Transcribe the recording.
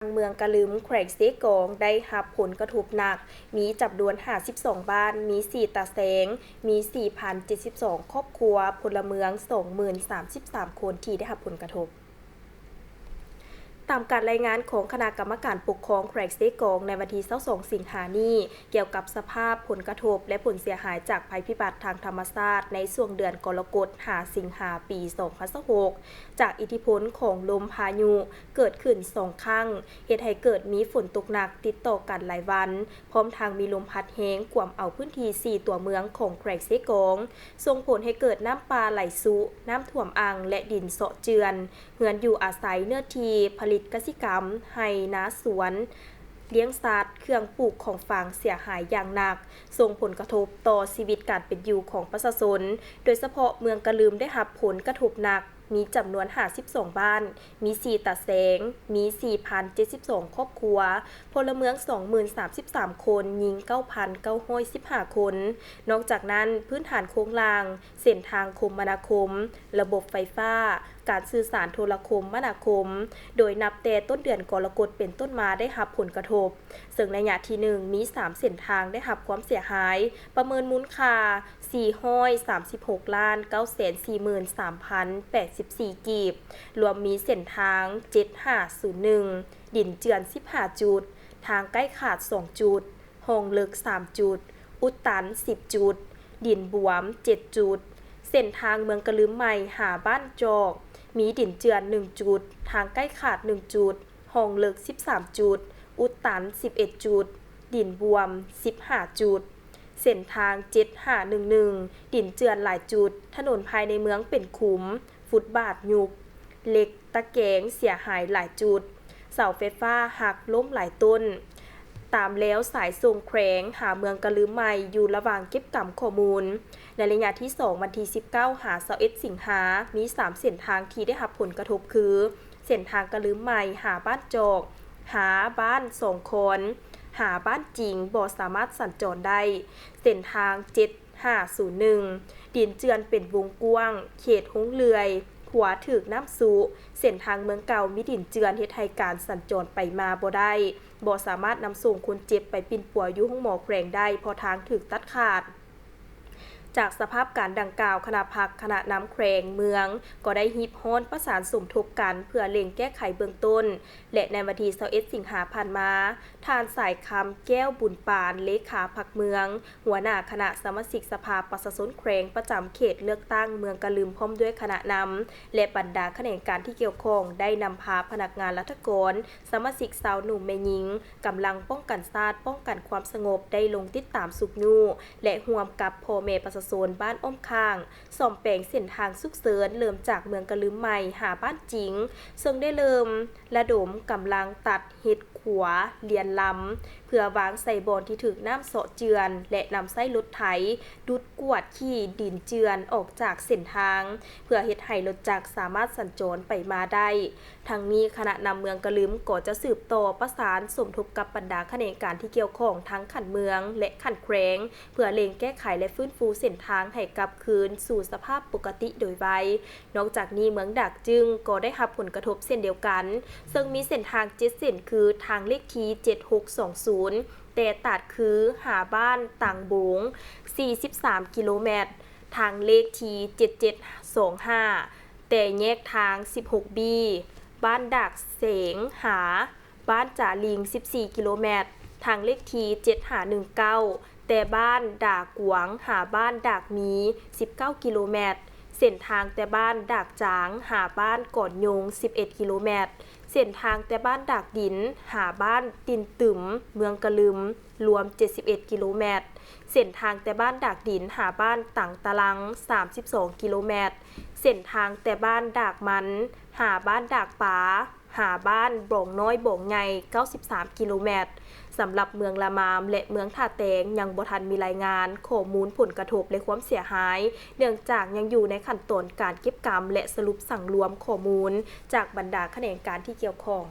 เมืองกะลืมแขวงเซกองได้รับผลกระทบหนักมีจำนวน52บ้านมี4ตาแสงมี 4,072 ครอบครัวพลเมือง 20,033 คนที่ได้รับผลกระทบตามการรายงานของคณะกรรมการปกครองแขวงเซกองในวันที่22สิงหาคมนี้เกี่ยวกับสภาพผลกระทบและผลเสียหายจากภัยพิบัติทางธรรมชาติในช่วงเดือนกรกฎาคมสิงหาคมปี2026จากอิทธิพลของลมพายุเกิดขึ้น2ครั้งเหตุให้เกิดมีฝนตกหนักติดต่อกันหลายวันพร้อมทางมีลมพัดแรงกวมเอาพื้นที่4ตัวเมืองของแขวงเซกองส่งผลให้เกิดน้ำป่าไหลซุน้ำท่วมอ่างและดินเซาะเจือนเฮือนอยู่อาศัยเนื้อที่ผลิตกสิกรรมไร่นาสวนเลี้ยงสัตว์เครื่องปลูกของฝางเสียหายอย่างหนักส่งผลกระทบต่อชีวิตการเป็นอยู่ของประชาชนโดยเฉพาะเมืองกะลืมได้รับผลกระทบหนักมีจำนวน52บ้านมี4ตาแสงมี 4,072 ครอบครัวพลเมือง 20,033 คนหญิง 9,915 คนนอกจากนั้นพื้นฐานโครงสร้างเส้นทางคมนาคมระบบไฟฟ้าการสื่อสารโทรคมนาคมโดยนับแต่ต้นเดือนกรกฎาคมเป็นต้นมาได้รับผลกระทบซึ่งในระยะที่1มี3เส้นทางได้รับความเสียหายประเมินมูลค่า436,943,084 กีบรวมมีเส้นทาง7501ดินเจือน15จุดทางใกล้ขาด2จุดห้องลึก3จุดอุดตัน10จุดดินบวม7จุดเส้นทางเมืองกะลืมใหม่หาบ้านจอกมีดินเจือน1จุดทางใกล้ขาด1จุดห้องลึก13จุดอุดตัน11จุดดินบวม15จุดเส้นทาง7511ดินเจือนหลายจุดถนนภายในเมืองเป็นขุมฟุตบาทยุบเหล็กตะแกรงเสียหายหลายจุดเสาไฟฟ้าหักล้มหลายต้นตามแล้วสายส่งแขวงหาเมืองกะลืมใหม่อยู่ระหว่างเก็บกำข้อมูลในระยะที่2วันที่19หา21สิงหามี3เส้นทางที่ได้รับผลกระทบคือเส้นทางกะลืมใหม่หาบ้านจอกหาบ้านสองคอนหาบ้านจริงบ่สามารถสัญจรได้เส้นทาง7501ดินเจือนเป็นวงกว้างเขตหงเลือยหัวถึกน้ำซุเส้นทางเมืองเก่ามีดินเจือนเฮ็ดให้การสัญจรไปมาบ่ได้บ่สามารถนำส่งคนเจ็บไปปิ่นปัวอยู่ห้องหมอแขวงได้เพราะทางถึกตัดขาดจากสภาพการดังกล่าวคณะพักคณะน้ำแขวงเมืองก็ได้ฮีบฮ้อนประสานสมทบกันเพื่อเร่งแก้ไขเบื้องต้นและในวันที่21สิงหาคมผ่านมาท่านสายคำแก้วบุญปานเลขาพรรคเมืองหัวหน้าคณะสมาชิกสภาประชาชนแขวงประจำเขตเลือกตั้งเมืองกะลืมพร้อมด้วยคณะนำและบรรดาข้าราชการที่เกี่ยวข้องได้นำพาพนักงานรัฐกรสมาชิกสาวหนุ่มแม่หญิงกำลังป้องกันชาติป้องกันความสงบได้ลงติดตามสุขยูและร่วมกับพ่อแม่ประชาชนบ้านอ้อมข้างซ่อมแปลงเส้นทางสุกเสริญเริ่มจากเมืองกะลืมใหม่หาบ้านจริงซึ่งได้เริ่มระดมกำลังตัดเฮ็ดขัวเลียนลำเพื่อวางใส่บอนที่ถึกน้ำเสาะเจือนและนำไส้รถไถดุดกวดขี้ดินเจือนออกจากเส้นทางเพื่อเฮ็ดให้รถจักรสามารถสัญจรไปมาได้ทั้งนี้คณะนำเมืองกะลืมก็จะสืบต่อประสานสมทบกับบรรดาข้าราชการที่เกี่ยวข้องทั้งขันเมืองและขันแขวงเพื่อเร่งแก้ไขและฟื้นฟูเส้นทางให้กลับคืนสู่สภาพปกติโดยไวนอกจากนี้เมืองดักจึงก็ได้รับผลกระทบเช่นเดียวกันซึ่งมีเส้นทาง7เส้นคือทางเลขที่7620แต่ตัดคือหาบ้านต่างบง43กิโลเมตรทางเลขที่7725แต่แยกทาง 16B บ้านดักเสงหาบ้านจ่าลิง14กิโลเมตรทางเลขที่7519แต่บ้านดากกวางหาบ้านดากมี19กิโลเมตรเส้นทางแต่บ้านดากจางหาบ้านก่อนยง11กิโลเมตรเส้นทางแต่บ้านดากดินหาบ้านตินตึมเมืองกะลืมรวม71กิโลเมตรเส้นทางแต่บ้านดากดินหาบ้านต่างตะลัง32กิโลเมตรเส้นทางแต่บ้านดากมันหาบ้านดากป๋าหาบ้านบ่งน้อยบ่งใหญ่93กิโลเมตรสำหรับเมืองละมามและเมืองท่าแตงยังบ่ทันมีรายงานข้อมูลผลกระทบและความเสียหายเนื่องจากยังอยู่ในขั้นตอนการเก็บกรรมและสรุปสั่งรวมข้อมูลจากบรรดาข้าราชการที่เกี่ยวข้อง